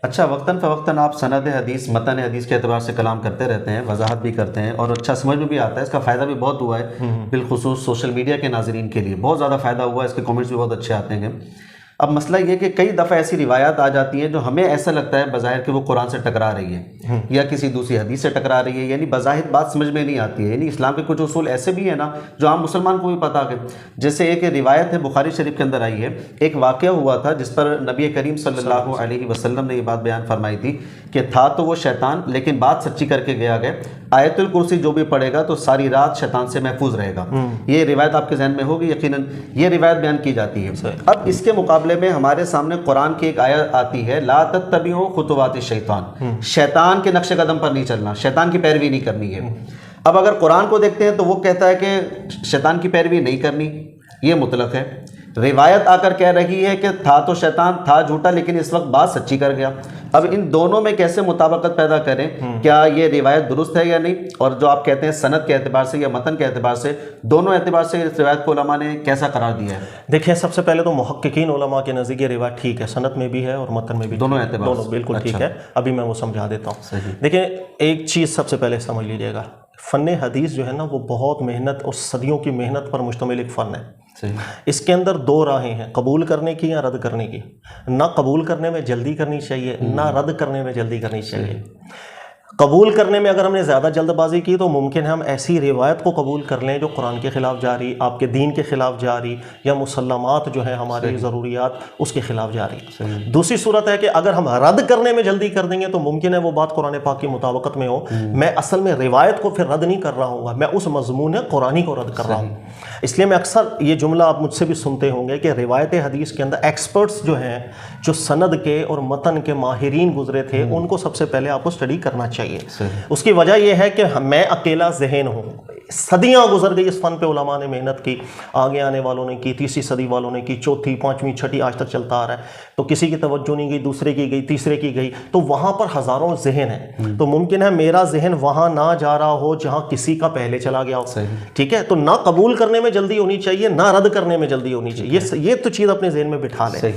اچھا، وقتاً فوقتاً آپ سند حدیث متن حدیث کے اعتبار سے کلام کرتے رہتے ہیں، وضاحت بھی کرتے ہیں، اور اچھا سمجھ میں بھی آتا ہے، اس کا فائدہ بھی بہت ہوا ہے، بالخصوص سوشل میڈیا کے ناظرین کے لیے بہت زیادہ فائدہ ہوا ہے، اس کے کامنٹس بھی بہت اچھے آتے ہیں۔ اب مسئلہ یہ کہ کئی دفعہ ایسی روایات آ جاتی ہیں جو ہمیں ایسا لگتا ہے بظاہر کہ وہ قرآن سے ٹکرا رہی ہے یا کسی دوسری حدیث سے ٹکرا رہی ہے، یعنی بظاہر بات سمجھ میں نہیں آتی ہے۔ یعنی اسلام کے کچھ اصول ایسے بھی ہیں نا جو عام مسلمان کو بھی پتہ ہے۔ جیسے ایک روایت ہے بخاری شریف کے اندر آئی ہے، ایک واقعہ ہوا تھا جس پر نبی کریم صلی اللہ علیہ وسلم نے یہ بات بیان فرمائی تھی کہ تھا تو وہ شیطان لیکن بات سچی کر کے گیا آیت الکرسی جو بھی پڑھے گا تو ساری رات شیطان سے محفوظ رہے گا۔ یہ روایت آپ کے ذہن میں ہوگی یقیناً، یہ روایت بیان کی جاتی ہے۔ اب اس کے مقابلے میں ہمارے سامنے قرآن کی ایک آیت آتی ہے، لا تتبعوا خطوات الشیطان، شیطان کے نقش قدم پر نہیں چلنا، شیطان کی پیروی نہیں کرنی ہے۔ اب اگر قرآن کو دیکھتے ہیں تو وہ کہتا ہے کہ شیطان کی پیروی نہیں کرنی، یہ مطلق ہے۔ روایت آ کر کہہ رہی ہے کہ تھا تو شیطان، تھا جھوٹا لیکن اس وقت بات سچی کر گیا۔ اب ان دونوں میں کیسے مطابقت پیدا کریں؟ کیا یہ روایت درست ہے یا نہیں؟ اور جو آپ کہتے ہیں سند کے اعتبار سے یا متن کے اعتبار سے، دونوں اعتبار سے اس روایت کو علماء نے کیسا قرار دیا ہے؟ دیکھیں، سب سے پہلے تو محققین علماء کے نزدیک یہ روایت ٹھیک ہے، سند میں بھی ہے اور متن میں بھی، دونوں اعتبار دونوں بالکل ٹھیک ہے۔ ابھی میں وہ سمجھا دیتا ہوں۔ دیکھیں، ایک چیز سب سے پہلے سمجھ لیجئے گا، فن حدیث جو ہے نا وہ بہت محنت اور صدیوں کی محنت پر مشتمل ایک فن ہے۔ اس کے اندر دو راہیں ہیں، قبول کرنے کی یا رد کرنے کی۔ نہ قبول کرنے میں جلدی کرنی چاہیے، نہ رد کرنے میں جلدی کرنی چاہیے۔ قبول کرنے میں اگر ہم نے زیادہ جلد بازی کی تو ممکن ہے ہم ایسی روایت کو قبول کر لیں جو قرآن کے خلاف جاری، آپ کے دین کے خلاف جاری، یا مسلمات جو ہیں ہماری ضروریات اس کے خلاف جاری۔ دوسری صورت ہے کہ اگر ہم رد کرنے میں جلدی کر دیں گے تو ممکن ہے وہ بات قرآن پاک کی مطابقت میں ہو، میں اصل میں روایت کو پھر رد نہیں کر رہا ہوں گا، میں اس مضمون قرآنی کو رد کر رہا ہوں۔ اس لیے میں اکثر یہ جملہ آپ مجھ سے بھی سنتے ہوں گے کہ روایت حدیث کے اندر ایکسپرٹس جو ہیں، جو سند کے اور متن کے ماہرین گزرے تھے، ان کو سب سے پہلے آپ کو اسٹڈی کرنا چاہیے۔ اس کی وجہ یہ ہے کہ میں اکیلا ذہن ہوں، صدیاں گزر گئی اس فن پہ، علماء نے محنت کی، آگے آنے والوں نے کی، تیسری صدی والوں نے کی، چوتھی، پانچویں، چھٹی، آج تک چلتا آ رہا ہے۔ تو کسی کی توجہ نہیں گئی، دوسرے کی گئی، تیسرے کی گئی، تو وہاں پر ہزاروں ذہن ہیں۔ تو ممکن ہے میرا ذہن وہاں نہ جا رہا ہو جہاں کسی کا پہلے چلا گیا ہو، ٹھیک ہے؟ تو نہ قبول کرنے میں جلدی ہونی چاہیے، نہ رد کرنے میں جلدی ہونی چاہیے، یہ تو چیز اپنے ذہن میں بٹھا لیں۔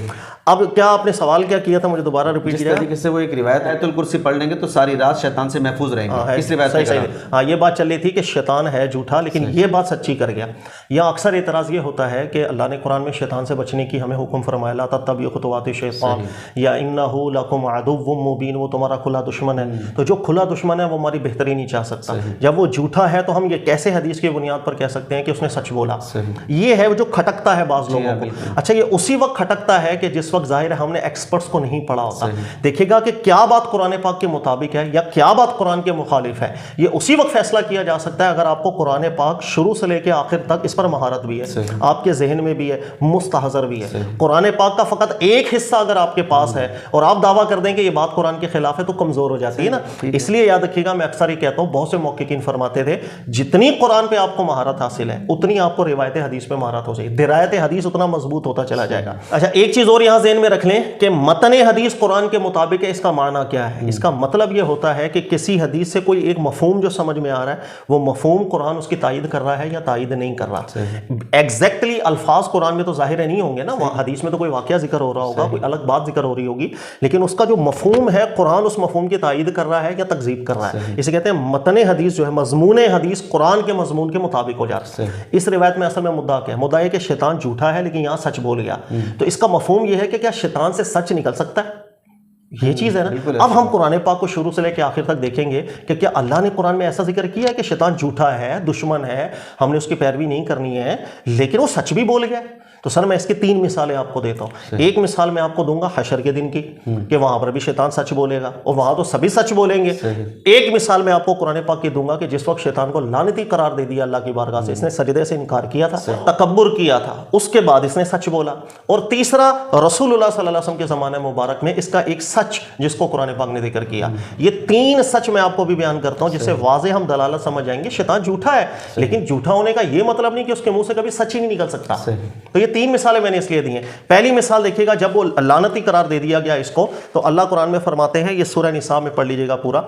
اب کیا آپ نے سوال کیا کیا تھا، مجھے دوبارہ ریپیٹ کیجیے۔ جس طریقے سے وہ ایک روایت آیت الکرسی پڑھ لیں گے تو ساری رات شیطان سے محفوظ رہیں گے، اس روایت صحیح۔ ہاں، یہ بات چل رہی تھی کہ شیطان ہے جھوٹا لیکن یہ بات سچی کر گیا۔ یا اکثر اعتراض یہ ہوتا ہے کہ اللہ نے قرآن میں شیطان سے بچنے کی ہمیں حکم فرمایا، لا تتبعوا خطوات الشیطان یا انہ لکم عدو مبین، وہ تمہارا کھلا دشمن ہے۔ تو جو کھلا دشمن ہے وہ ہماری بہتری نہیں چاہ سکتا۔ جب وہ جھوٹا ہے تو ہم یہ کیسے حدیث کی بنیاد پر کہہ سکتے ہیں کہ اس نے سچ بولا؟ یہ ہے جو کھٹکتا ہے بعض لوگوں کو۔ اچھا، یہ اسی وقت کھٹکتا ہے کہ جس وقت ظاہر ہے ہم نے ایکسپرٹس کو نہیں پڑھا ہوتا۔ دیکھے گا کہ کیا بات قرآن پاک کے مطابق ہے یا کیا بات قرآن کے مخالف ہے، یہ اسی وقت فیصلہ کیا جا سکتا ہے اگر آپ کو قرآن پاک شروع سے لے کے آخر تک اس پر مہارت بھی ہے، آپ کے ذہن میں بھی ہے، مستحضر بھی ہے۔ قرآن پاک کا فقط ایک حصہ اگر آپ کے پاس ہے اور آپ دعویٰ کر دیں کہ یہ بات قرآن کے خلاف ہے تو کمزور ہو جاتی ہے نا۔ اس لیے یاد رکھیے گا، میں اکثر یہ کہتا ہوں، بہت سے محققین فرماتے تھے جتنی قرآن پہ آپ کو مہارت حاصل ہے اتنی آپ کو روایت حدیث پہ مہارت ہو جائے گی، درایت حدیث اتنا مضبوط ہوتا چلا جائے گا۔ اچھا، ایک چیز اور یہاں ذہن میں رکھ لیں کہ متن حدیث قرآن کے مطابق ہے، اس کا معنی کیا ہے؟ اس کا مطلب یہ ہوتا ہے کہ کسی حدیث سے کوئی ایک مفہوم جو سمجھ میں آ رہا ہے وہ مفہوم قرآن اس کی تائید کر رہا ہے یا تائید نہیں کر رہا۔ ایگزیکٹلی الفاظ قرآن میں تو ظاہر نہیں ہوں گے نا، حدیث میں تو کوئی واقعہ ذکر ہو رہا ہوگا، کوئی الگ بات ذکر ہو رہی ہوگی، لیکن اس کا جو مفہوم ہے قرآن اس مفہوم کی تائید کر رہا ہے یا تکذیب کر رہا ہے۔ اسے کہتے ہیں متن حدیث جو ہے، مضمون حدیث قرآن کے مضمون کے مطابق ہو جاتا ہے۔ اس روایت میں اصل میں مدعا کیا ہے؟ مدعا ہے کہ شیطان جھوٹا ہے لیکن یہاں سچ بول گیا۔ تو اس کا مفہوم یہ ہے کہ کیا شیطان سے سچ نکل سکتا ہے؟ یہ چیز ہے نا۔ اب ہم قرآن پاک کو شروع سے لے کے آخر تک دیکھیں گے کہ کیا اللہ نے قرآن میں ایسا ذکر کیا ہے کہ شیطان جھوٹا ہے، دشمن ہے، ہم نے اس کی پیروی نہیں کرنی ہے، لیکن وہ سچ بھی بول گیا؟ تو سر میں اس کی 3 مثالیں آپ کو دیتا ہوں۔ ایک مثال میں آپ کو دوں گا حشر کے دن کی، کہ وہاں پر بھی شیطان سچ بولے گا اور وہاں تو سبھی سچ بولیں گے۔ ایک مثال میں آپ کو قرآن پاک کی دوں گا کہ جس وقت شیطان کو لعنتی قرار دے دیا اللہ کی بارگاہ سے، اس نے سجدے سے انکار کیا تھا، تکبر کیا تھا، اس کے بعد اس نے سچ بولا۔ اور تیسرا رسول اللہ صلی اللہ علیہ وسلم کے زمانے مبارک میں اس کا ایک سچ جس کو قرآن پاک نے ذکر کیا۔ یہ 3 سچ میں آپ کو بھی بیان کرتا ہوں جس سے واضح ہم دلالت سمجھ جائیں گے۔ شیطان جھوٹا ہے لیکن جھوٹا ہونے کا یہ مطلب نہیں کہ اس کے منہ سے کبھی سچ ہی نہیں نکل سکتا۔ تو یہ تین مثالیں میں نے اس لیے دی ہیں. پہلی مثال دیکھیے گا، جب وہ لعنتی قرار دے دیا گیا اس کو، تو اللہ قرآن میں فرماتے ہیں، یہ سورہ نساء میں پڑھ لیجیے گا پورا،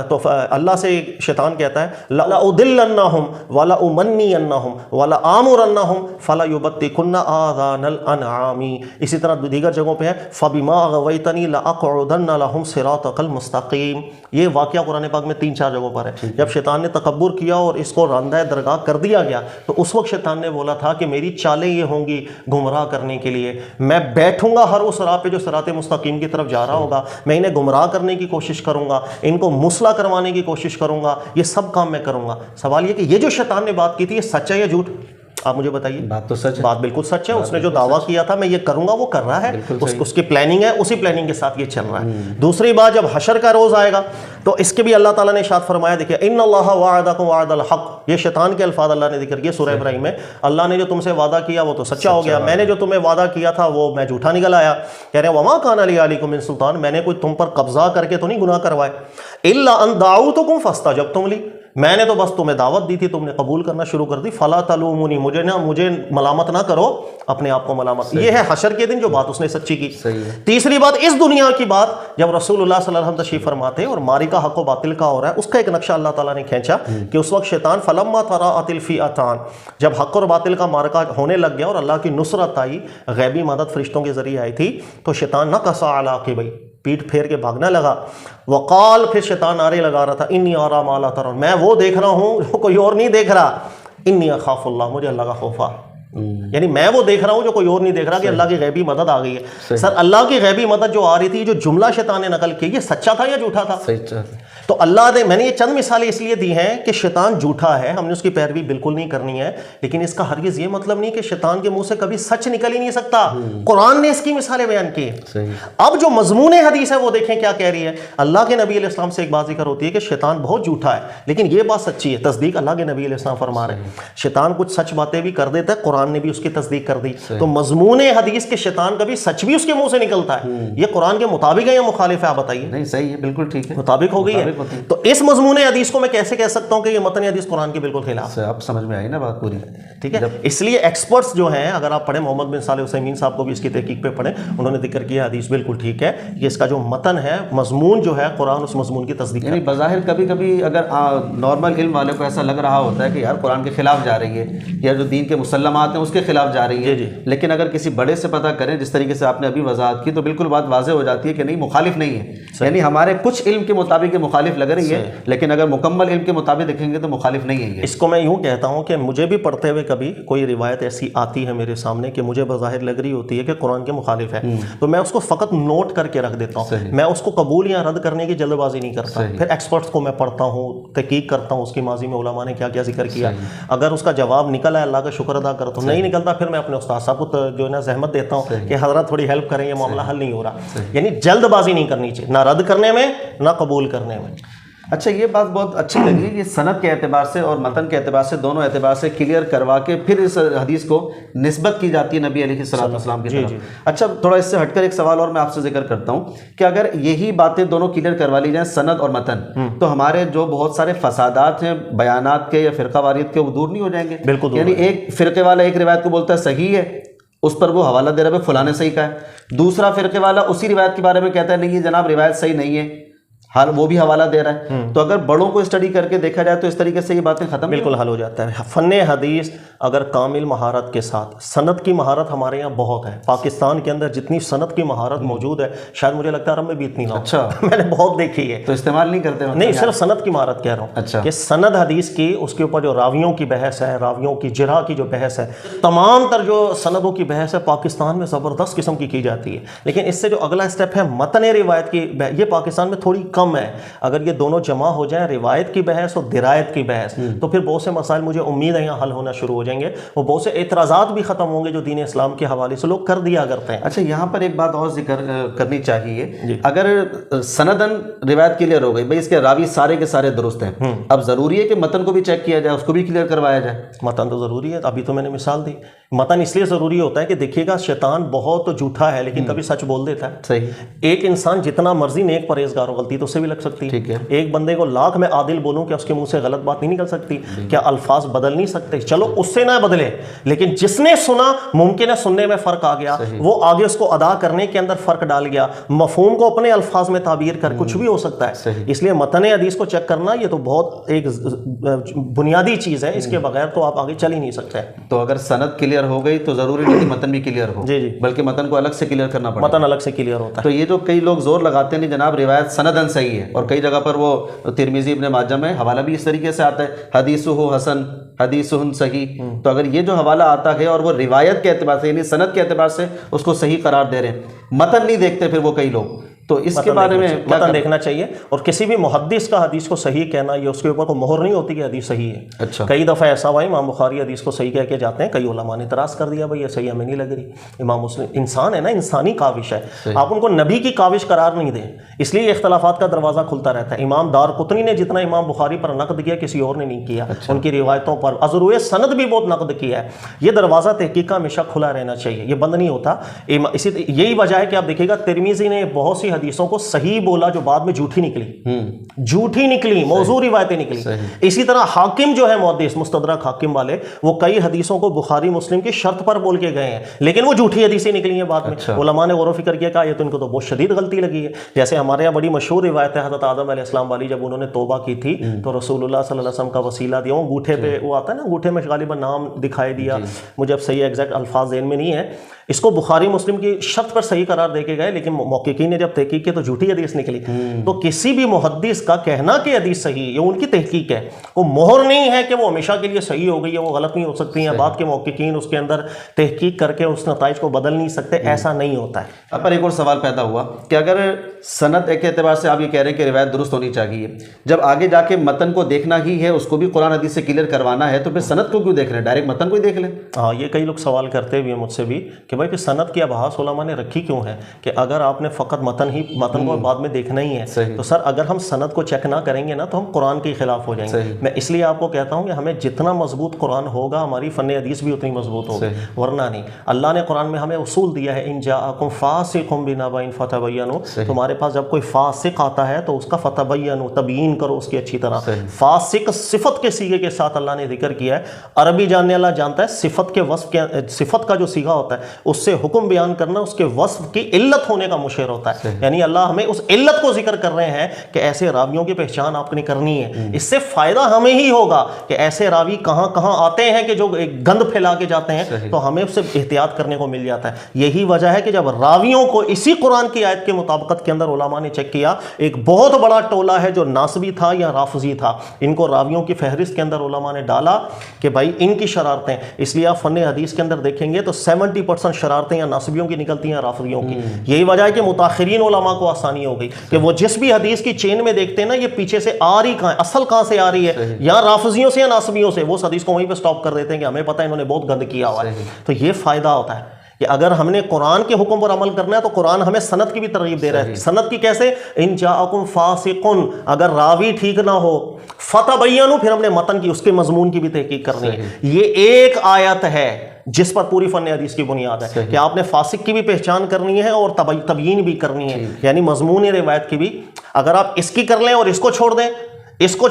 تو اللہ سے شیطان کہتا ہے لَأُضِلَّنَّهُمْ وَلَأُمَنِّيَنَّهُمْ وَلَآمُرَنَّهُمْ فَلَيُبَتِّكُنَّ آذَانَ الْأَنْعَامِ. اسی طرح دیگر جگہوں پہ ہے فَبِمَا أَغْوَيْتَنِي لَأَقْعُدَنَّ لَهُمْ صِرَاطَكَ الْمُسْتَقِيمِ. یہ واقعہ قرآن پاک میں 3-4 جگہوں پر ہے. جب شیطان نے تکبر کیا اور اس کو راندہ درگاہ کر دیا گیا، تو اس وقت شیطان نے بولا تھا کہ میری چالیں یہ ہوں گی گمراہ کرنے کے لیے، میں بیٹھوں گا ہر اس راہ پہ جو صراط مستقیم کی طرف جا رہا ہوگا، میں انہیں گمراہ کرنے کی کوشش کروں گا، ان کو مسلح کروانے کی کوشش کروں گا، یہ سب کام میں کروں گا. سوال یہ کہ یہ جو شیطان نے بات کی تھی، یہ سچ ہے یا جھوٹ؟ آپ مجھے بتائیے. بات تو سچ ہے، بات بالکل سچ ہے. اس نے جو دعویٰ کیا تھا میں یہ کروں گا، وہ کر رہا ہے. اس کی پلاننگ ہے، اسی پلاننگ کے ساتھ یہ چل رہا ہے. دوسری بات، جب حشر کا روز آئے گا تو اس کے بھی اللہ تعالیٰ نے ارشاد فرمایا، دیکھیں ان اللہ وعدکم وعد الحق. یہ شیطان کے الفاظ اللہ نے ذکر کیے سورہ ابراہیم میں. اللہ نے جو تم سے وعدہ کیا وہ تو سچا ہو گیا، میں نے جو تمہیں وعدہ کیا تھا وہ میں جھوٹا نکل آیا. کہہ رہے ہیں وما کان لی علیکم من سلطان، میں نے کوئی تم پر قبضہ کر کے تو نہیں گناہ کروائے. الا ان دعوتکم فاستجبتم لی، میں نے تو بس تمہیں دعوت دی تھی، تم نے قبول کرنا شروع کر دی. فلا تلومونی، مجھے ملامت نہ کرو، اپنے آپ کو ملامت. یہ ہے حشر کے دن جو بات اس نے سچی کی. تیسری بات، اس دنیا کی بات، جب رسول اللہ صلی اللہ علیہ وسلم تشریف فرماتے اور معرکہ حق و باطل کا ہو رہا ہے، اس کا ایک نقشہ اللہ تعالیٰ نے کھینچا کہ اس وقت شیطان فلما تراءت الفئتان، جب حق اور باطل کا معرکہ ہونے لگ گیا اور اللہ کی نصرت آئی، غیبی مدد فرشتوں کے ذریعے آئی تھی، تو شیطان نکص علی عقبیہ، پیٹ پھیر کے بھاگنا لگا. وقال، پھر شیطان نعرے لگا رہا تھا، انی ارا ما لا ترون، میں وہ دیکھ رہا ہوں جو کوئی اور نہیں دیکھ رہا. انی اخاف اللہ، مجھے اللہ کا خوف آ. یعنی میں وہ دیکھ رہا ہوں جو کوئی اور نہیں دیکھ رہا، کہ اللہ کی غیبی مدد آ گئی ہے. سر اللہ کی غیبی مدد جو آ رہی تھی، جو جملہ شیطان نے نقل کی، یہ سچا تھا یا جھوٹا تھا؟ تو اللہ نے، میں نے یہ چند مثالیں اس لیے دی ہیں کہ شیطان جھوٹا ہے، ہم نے اس کی پیروی بالکل نہیں کرنی ہے، لیکن اس کا ہرگز یہ مطلب نہیں کہ شیطان کے منہ سے کبھی سچ نکل ہی نہیں سکتا. قرآن نے اس کی مثالیں بیان کی. اب جو مضمون حدیث ہے وہ دیکھیں کیا کہہ رہی ہے. اللہ کے نبی علیہ السلام سے ایک بات ذکر ہوتی ہے کہ شیطان بہت جھوٹا ہے، لیکن یہ بات سچی ہے، تصدیق اللہ کے نبی علیہ السلام فرما رہے ہیں. شیطان کچھ سچ باتیں بھی کر دیتا ہے، قرآن نے بھی اس کی تصدیق کر دی. تو مضمون حدیث کے شیطان کبھی سچ بھی اس کے منہ سے نکلتا ہے. یہ قرآن کے مطابق ہے یا مخالف ہے؟ آپ بتائیے. نہیں، صحیح ہے، بالکل ٹھیک ہے، مطابق ہو گئی ہے. تو اس مضمون حدیث کو میں کیسے کہہ سکتا ہوں کہ یہ متن حدیث قرآن کے بالکل خلاف ہے؟ آپ سمجھ میں آئی نا بات پوری. ٹھیک ہے. اس لیے ایکسپرٹس جو ہیں، اگر آپ پڑھیں محمد بن صالح عثیمین صاحب کو بھی اس کی تحقیق پہ پڑھیں، انہوں نے ذکر کیا حدیث بالکل ٹھیک ہے. یہ اس کا جو متن ہے، مضمون جو ہے، قرآن اس مضمون کی تصدیق. یعنی بظاہر کبھی کبھی اگر نارمل علم والے کو ایسا لگ رہا ہوتا ہے کہ یار قرآن کے خلاف جا رہی ہے، یا جو دین کے مسلمات ہیں اس کے خلاف جا رہی ہے، لیکن اگر کسی بڑے سے پتہ کریں جس طریقے سے آپ نے ابھی وضاحت کی، تو بالکل بات واضح ہو جاتی ہے کہ نہیں، مخالف نہیں ہے. یعنی ہمارے کچھ علم کے مطابق یہ مخالف لگ رہی ہے، لیکن اگر مکمل علم کے مطابق دیکھیں گے تو مخالف نہیں ہے. اس کو میں یوں کہتا ہوں کہ مجھے بھی پڑھتے ہوئے کبھی کوئی روایت ایسی آتی ہے میرے سامنے کہ مجھے بظاہر لگ رہی ہوتی ہے کہ قرآن کے مخالف ہے، تو میں اس کو فقط نوٹ کر کے رکھ دیتا ہوں. میں اس کو قبول یا رد کرنے کی جلد بازی نہیں کرتا. پھر ایکسپرٹس کو میں پڑھتا ہوں، تحقیق کرتا ہوں اس کی ماضی میں علماء نے کیا کیا ذکر کیا. اگر اس کا جواب نکلا ہے، اللہ کا شکر ادا کرتا ہوں. نہیں نکلتا، پھر میں اپنے استاد صاحب کو جو ہے نا زحمت دیتا ہوں کہ حضرت تھوڑی ہیلپ کریں، یہ معاملہ حل نہیں ہو رہا. یعنی جلد بازی نہیں کرنی چاہیے، نہ رد کرنے میں نہ قبول کرنے میں. اچھا، یہ بات بہت اچھی لگی کہ سند کے اعتبار سے اور متن کے اعتبار سے، دونوں اعتبار سے کلیئر کروا کے پھر اس حدیث کو نسبت کی جاتی ہے نبی علیہ السلام کی طرف. اچھا، تھوڑا اس سے ہٹ کر ایک سوال اور میں آپ سے ذکر کرتا ہوں کہ اگر یہی باتیں دونوں کلیئر کروا لی جائیں، سند اور متن، تو ہمارے جو بہت سارے فسادات ہیں بیانات کے یا فرقہ واریت کے، وہ دور نہیں ہو جائیں گے؟ بالکل. یعنی ایک فرقے والا ایک روایت کو بولتا ہے صحیح ہے، اس پر وہ حوالہ دے رہا ہے فلاں نے صحیح کہا ہے. دوسرا فرقے والا اسی روایت کے بارے میں کہتا ہے نہیں یہ جناب روایت صحیح نہیں ہے، حال وہ بھی حوالہ دے رہا ہے. تو اگر بڑوں کو اسٹڈی کر کے دیکھا جائے تو اس طریقے سے یہ باتیں ختم بالکل حل ہو جاتا ہے. فن حدیث اگر کامل مہارت کے ساتھ، سند کی مہارت ہمارے یہاں بہت ہے. پاکستان کے اندر جتنی سند کی مہارت موجود ہے، شاید مجھے لگتا ہے عرب میں بھی اتنی نہ ہو. اچھا، میں نے بہت دیکھی ہے. تو استعمال نہیں کرتے؟ نہیں، صرف سند کی مہارت کہہ رہا ہوں. اچھا، کہ سند حدیث کی، اس کے اوپر جو راویوں کی بحث ہے، راویوں کی جرح کی جو بحث ہے، تمام تر جو سندوں کی بحث ہے پاکستان میں زبردست قسم کی جاتی ہے. لیکن اس سے جو اگلا اسٹیپ ہے متن روایت کی، یہ پاکستان میں تھوڑی کم ہے. اگر یہ دونوں جمع ہو جائیں، روایت کی بحث اور درایت کی بحث، تو پھر بہت سے مسائل مجھے امید ہے یہاں حل ہونا شروع ہو جائیں گے. وہ بہت سے اعتراضات بھی ختم ہوں گے جو دین اسلام کے حوالے سے لوگ کر دیا کرتے ہیں. اچھا، یہاں پر ایک بات اور ذکر کرنی چاہیے. اگر سندن روایت کلیئر ہو گئی، بھائی اس کے راوی سارے کے سارے درست ہیں، اب ضروری ہے کہ متن کو بھی چیک کیا جائے، اس کو بھی کلیئر کروایا جائے. متن تو ضروری ہے. ابھی تو میں نے مثال دی متن اس لیے ضروری ہوتا ہے کہ دیکھیے گا شیطان بہت جھوٹا ہے لیکن کبھی سچ بول دیتا ہے. صحیح. ایک انسان جتنا مرضی نیک پرہیزگار ہو غلطی تو اس سے بھی لگ سکتی ٹھیک ہے. ایک بندے کو لاکھ میں عادل بولوں کہ اس کے منہ سے غلط بات نہیں نکل سکتی؟ کیا الفاظ بدل نہیں سکتے؟ چلو اس سے نہ بدلے لیکن جس نے سنا ممکن ہے سننے میں فرق آ گیا, وہ آگے اس کو ادا کرنے کے اندر فرق ڈال گیا, مفہوم کو اپنے الفاظ میں تعبیر کر, کچھ بھی ہو سکتا ہے. اس لیے متن حدیث کو چیک کرنا یہ تو بہت ایک بنیادی چیز ہے, اس کے بغیر تو آپ آگے چل ہی نہیں سکتے. تو اگر سند کلیئر ہو گئی تو ضروری نہیں کہ متن بھی کلیئر ہو, جی جی, بلکہ متن کو الگ سے کلیئر کرنا پڑتا ہے. متن الگ سے کلیئر ہوتا ہے. تو یہ جو کئی لوگ زور لگاتے ہیں جناب روایت سندن صحیح ہے, اور کئی جگہ پر وہ ترمذی ابن ماجہ میں حوالہ بھی اس طریقے سے آتا ہے حدیثہ حسن حدیثہ صحیح. تو اگر یہ جو حوالہ آتا ہے اور وہ روایت کے اعتبار سے یعنی سند کے اعتبار سے اس کو صحیح قرار دے رہے ہیں, متن نہیں دیکھتے پھر وہ کئی لوگ, تو اس کے بارے میں متن دیکھنا چاہیے. اور کسی بھی محدث کا حدیث کو صحیح کہنا یہ اس کے اوپر کوئی مہر نہیں ہوتی کہ حدیث صحیح ہے. اچھا, کئی دفعہ ایسا ہوا امام بخاری حدیث کو صحیح کہہ کے جاتے ہیں, کئی علماء نے اعتراض کر دیا بھائی یہ صحیح ہمیں نہیں لگ رہی. امام مسلم انسان ہے نا, انسانی کاوش ہے, آپ ان کو نبی کی کاوش قرار نہیں دیں, اس لیے اختلافات کا دروازہ کھلتا رہتا ہے. امام دارقطنی نے جتنا امام بخاری پر نقد کیا کسی اور نے نہیں کیا, ان کی روایتوں پر ازروئے سند بھی بہت نقد کیا ہے. یہ دروازہ تحقیق کا ہمیشہ کھلا رہنا چاہیے, یہ بند نہیں ہوتا. اسی یہی وجہ ہے کہ آپ دیکھیے گا ترمذی نے بہت سی حدیثوں کو صحیح بولا جو بعد میں جھوٹی نکلی, موضوع روایتیں نکلی. اسی طرح حاکم جو ہے محدث مستدرک حاکم والے, وہ کئی حدیثوں کو بخاری مسلم کی شرط پر بول کے گئے ہیں لیکن وہ جھوٹی حدیثیں نکلی ہیں بعد میں. علماء نے غور و فکر کیا, کہا یہ تو ان کو تو بہت شدید غلطی لگی ہے. جیسے ہمارے یہاں بڑی مشہور روایت ہے حضرت آدم علیہ السلام والی, جب انہوں نے توبہ کی تھی تو رسول اللہ صلی اللہ علیہ وسلم کا وسیلہ دیا, وہ انگوٹھے پہ وہ آتا ہے نا, انگوٹھے میں غالباً نام دکھائی دیا, مجھے اب صحیح ایگزیکٹ الفاظ ذہن میں نہیں ہے. اس کو بخاری مسلم کی شرط پر صحیح قرار دے کے گئے لیکن محققین نے جب تحقیق کی تو جھوٹی حدیث نکلی. تو کسی بھی محدث کا کہنا کہ حدیث صحیح, یہ ان کی تحقیق ہے, وہ مہر نہیں ہے کہ وہ ہمیشہ کے لیے صحیح ہو گئی ہے, وہ غلط نہیں ہو سکتی ہیں. بعد کے محققین اس کے اندر تحقیق کر کے اس نتائج کو بدل نہیں سکتے, ایسا نہیں ہوتا ہے. اب پر ایک اور سوال پیدا ہوا کہ اگر سند ایک اعتبار سے آپ یہ کہہ رہے ہیں کہ روایت درست ہونی چاہیے, جب آگے جا کے متن کو دیکھنا ہی ہے, اس کو بھی قرآن حدیث سے کلیئر کروانا ہے, تو پھر سند کو کیوں دیکھ رہے ہیں, ڈائریکٹ متن کو ہی دیکھ لیں. ہاں, یہ کئی لوگ سوال کرتے ہوئے مجھ سے بھی کہ بھائی پھر سند کی ابحاث علماء نے رکھی کیوں ہے, کہ اگر آپ نے فقط متن کو بعد میں دیکھنا ہی ہے تو سر اگر ہم سند کو چیک نہ کریں گے نا تو ہم قرآن کے خلاف ہو جائیں گے. میں اس لیے آپ کو کہتا ہوں کہ ہمیں جتنا مضبوط قرآن ہوگا ہماری فن حدیث بھی اتنی مضبوط ہوگی, ورنہ نہیں. اللہ نے قرآن میں ہمیں اصول دیا ہے, ان جاءکم فاسق بنبأ فتبینوا, تمہارے پاس جب کوئی فاسق آتا ہے تو اس کا فتبینوا, تبیین کرو اس کی اچھی طرح. فاسق صفت کے صیغے کے ساتھ اللہ نے ذکر کیا ہے. عربی جاننے والا جانتا ہے صفت کے وصف کے, صفت کا جو صیغہ ہوتا ہے اس سے حکم بیان کرنا اس کے وصف کی علت ہونے کا مشیر ہوتا ہے. یعنی اللہ ہمیں اس علت کو ذکر کر رہے ہیں کہ ایسے راویوں کی پہچان آپ نے کرنی ہے. اس سے فائدہ ہمیں ہی ہوگا کہ ایسے راوی کہاں کہاں آتے ہیں کہ جو گند پھیلا کے جاتے ہیں, تو ہمیں اس سے احتیاط کرنے کو مل جاتا ہے. یہی وجہ ہے کہ جب راویوں کو اسی قرآن کی آیت کے مطابقت کے اندر علماء نے چیک کیا, ایک بہت بڑا ٹولہ ہے جو ناسبی تھا یا رافضی تھا, ان کو راویوں کی فہرست کے اندر علماء نے ڈالا کہ بھائی ان کی شرارتیں, اس لیے آپ فن حدیث کے اندر دیکھیں گے تو 70% شرارتیں یا ناسبیوں کی نکلتی ہیں, رافضیوں کی. یہی وجہ ہے کہ متاخرین علماء کو آسانی ہو گئی کہ وہ جس بھی حدیث کی چین میں دیکھتے ہیں نا, یہ پیچھے سے آ رہی کہاں ہے, اصل کہاں سے آ رہی ہے, یا رافضیوں سے یا ناسبیوں سے, وہ اس حدیث کو وہیں پہ سٹاپ کر دیتے ہیں کہ ہمیں پتہ ہے انہوں نے بہت گند کیا ہوا ہے. تو یہ فائدہ ہوتا ہے کہ اگر ہم نے قرآن کے حکم پر عمل کرنا ہے تو قرآن ہمیں سند کی بھی ترغیب دے رہا ہے. سند کی کیسے, ان جاءکم فاسق, اگر راوی ٹھیک نہ ہو فتبینوا, پھر ہم نے متن کی اس کے مضمون کی بھی تحقیق کرنی ہے. یہ ایک آیت ہے جس پر پوری فن حدیث کی بنیاد ہے کہ آپ نے فاسق کی بھی پہچان کرنی ہے اور تبیین بھی کرنی ہے, یعنی مضمون روایت کی بھی. اگر آپ اس کی کر لیں اور اس کو چھوڑ دیں اس کو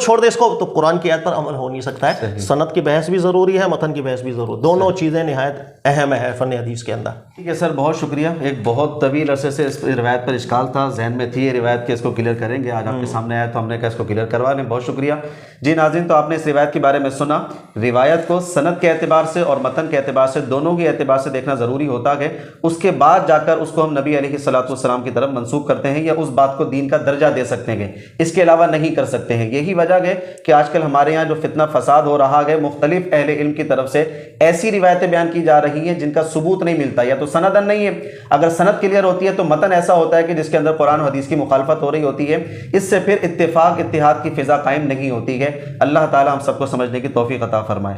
تو قرآن کی آیت پر عمل ہو نہیں سکتا ہے. سند کی بحث بھی ضروری ہے, متن کی بحث بھی ضروری, دونوں چیزیں نہایت اہم ہے فن حدیث کے اندر. ٹھیک ہے سر, بہت شکریہ. ایک بہت طویل عرصے سے اس روایت پر اشکال تھا, ذہن میں تھی یہ روایت کہ اس کو کلیئر کریں گے, آج آپ کے سامنے آیا تو ہم نے کہا اس کو کلیئر کروا لیں. بہت شکریہ. جی ناظرین, تو آپ نے اس روایت کے بارے میں سنا. روایت کو سند کے اعتبار سے اور متن کے اعتبار سے, دونوں کے اعتبار سے دیکھنا ضروری ہوتا ہے. اس کے بعد جا کر اس کو ہم نبی علیہ الصلوۃ والسلام کی طرف منسوب کرتے ہیں یا اس بات کو دین کا درجہ دے سکتے ہیں, اس کے علاوہ نہیں کر سکتے ہیں. یہی وجہ ہے کہ آج کل ہمارے یہاں جو فتنہ فساد ہو رہا ہے, مختلف اہل علم کی طرف سے ایسی روایتیں بیان کی جا رہی ہیں جن کا ثبوت نہیں ملتا, یا تو سندن نہیں ہے. اگر سند کلیئر ہوتی ہے تو متن ایسا ہوتا ہے کہ جس کے اندر قرآن و حدیث کی مخالفت ہو رہی ہوتی ہے. اس سے پھر اتفاق اتحاد کی فضا قائم نہیں ہوتی ہے. اللہ تعالی ہم سب کو سمجھنے کی توفیق عطا فرمائے.